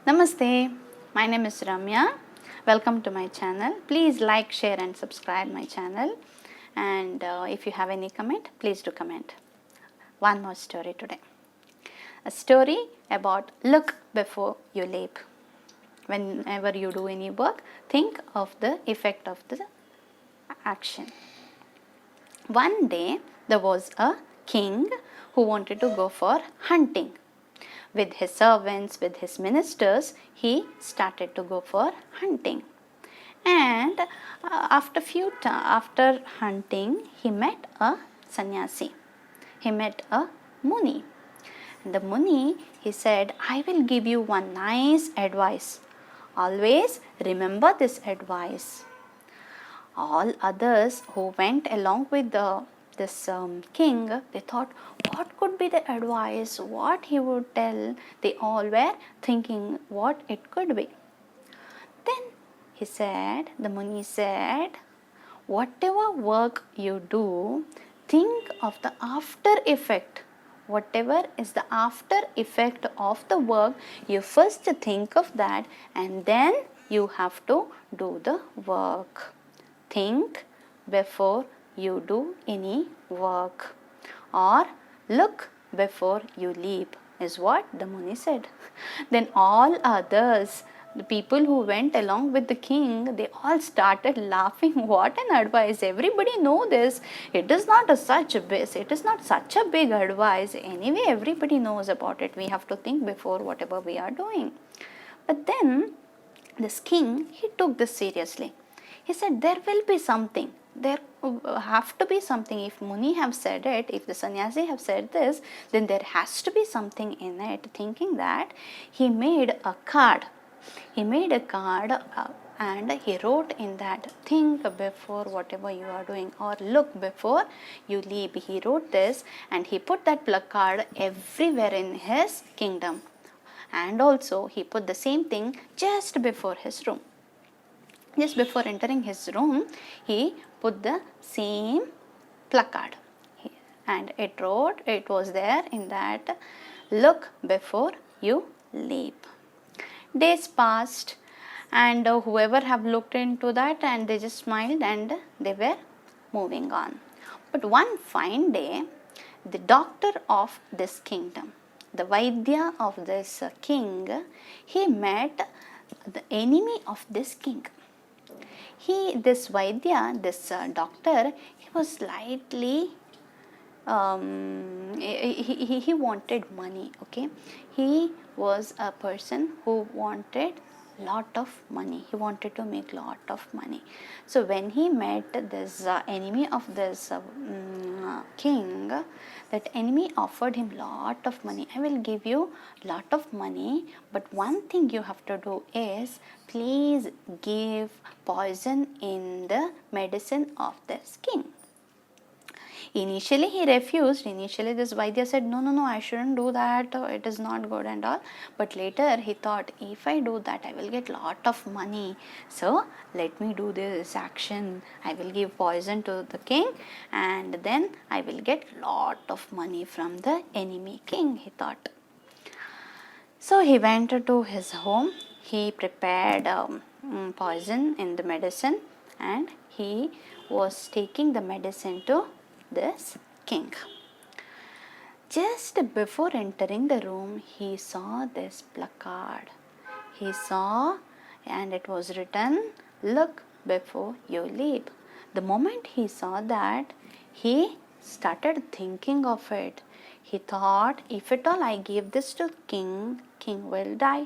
Namaste, my name is Ramya. Welcome to my channel. Please like, share and subscribe my channel. And if you have any comment, please do comment. One more story today. A story about look before you leap. Whenever you do any work, think of the effect of the action. One day there was a king who wanted to go for hunting. With his servants, with his ministers, he started to go for hunting. And after hunting, he met a sannyasi. He met a muni. And the muni, he said, I will give you one nice advice. Always remember this advice. All others who went along with this king, they thought, what could be the advice, what he would tell. They all were thinking what it could be. Then the Muni said, whatever work you do, think of the after effect. Whatever is the after effect of the work, you first think of that and then you have to do the work. Think before you do any work, or look before you leap, is what the Muni said. Then all others, the people who went along with the king, they all started laughing. What an advice! Everybody know this. It is not such a big advice. Anyway, everybody knows about it. We have to think before whatever we are doing. But then this king, he took this seriously. He said, there will be something. There have to be something. If Muni have said it, if the sannyasi have said this, then there has to be something in it. Thinking that, he made a card. He made a card and he wrote in that, think before whatever you are doing, or look before you leap. He wrote this and he put that placard everywhere in his kingdom. And also he put the same thing just before his room. Just before entering his room, he put the same placard. And it was there in that, look before you leap. Days passed and whoever have looked into that, and they just smiled and they were moving on. But one fine day, the doctor of this kingdom, the Vaidya of this king, he met the enemy of this king. This Vaidya, this doctor, he was slightly, he wanted money, okay. He was a person who wanted lot of money. He wanted to make lot of money. So when he met this enemy of this king, that enemy offered him lot of money. I will give you lot of money, but one thing you have to do is, please give poison in the medicine of this king. Initially he refused. Initially this Vaidya said, no, I shouldn't do that, it is not good and all. But later he thought, if I do that, I will get lot of money. So let me do this action. I will give poison to the king and then I will get lot of money from the enemy king, he thought. So he went to his home. He prepared poison in the medicine and he was taking the medicine to this king. Just before entering the room, he saw this placard. He saw, and it was written, look before you leap. The moment he saw that, he started thinking of it. He thought, if at all I give this to king will die.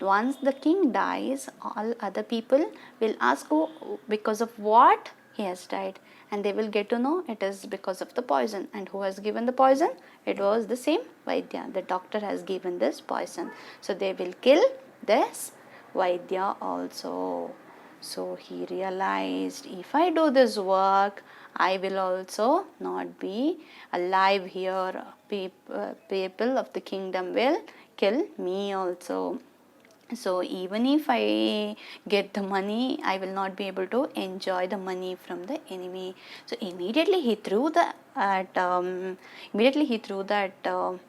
Once the king dies, all other people will ask, oh, because of what he has died, and they will get to know it is because of the poison. And who has given the poison? It was the same Vaidya. The doctor has given this poison. So they will kill this Vaidya also. So he realized, if I do this work, I will also not be alive here. People of the kingdom will kill me also. So even if I get the money, I will not be able to enjoy the money from the enemy. So immediately he threw that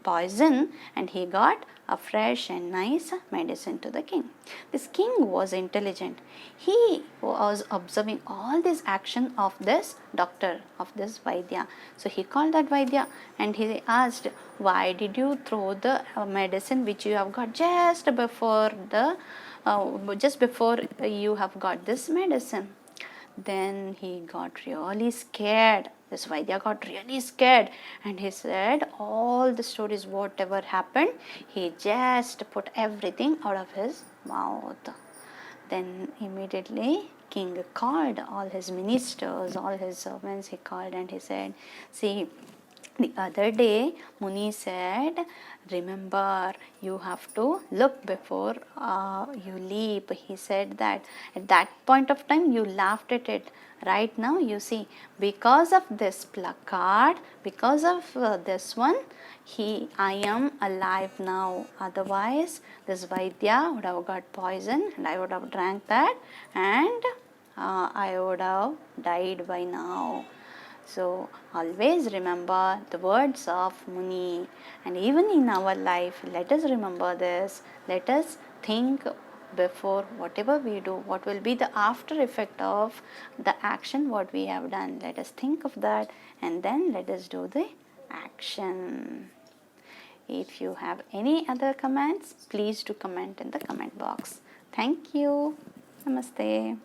poison, and he got a fresh and nice medicine to the king. This king was intelligent. He was observing all this action of this doctor, of this Vaidya. So he called that Vaidya and he asked, why did you throw the medicine which you have got just before you have got this medicine? Then he got really scared. This Vaidya got really scared and he said all the stories, whatever happened, he just put everything out of his mouth. Then immediately king called all his ministers, all his servants, he called and he said, see, the other day Muni said, remember you have to look before you leap. He said that. At that point of time you laughed at it. Right now you see, because of this placard, because of this one, I am alive now. Otherwise this Vaidya would have got poison and I would have drank that and I would have died by now. So always remember the words of Muni, and even in our life let us remember this. Let us think before whatever we do, what will be the after effect of the action what we have done. Let us think of that and then let us do the action. If you have any other comments, please do comment in the comment box. Thank you. Namaste.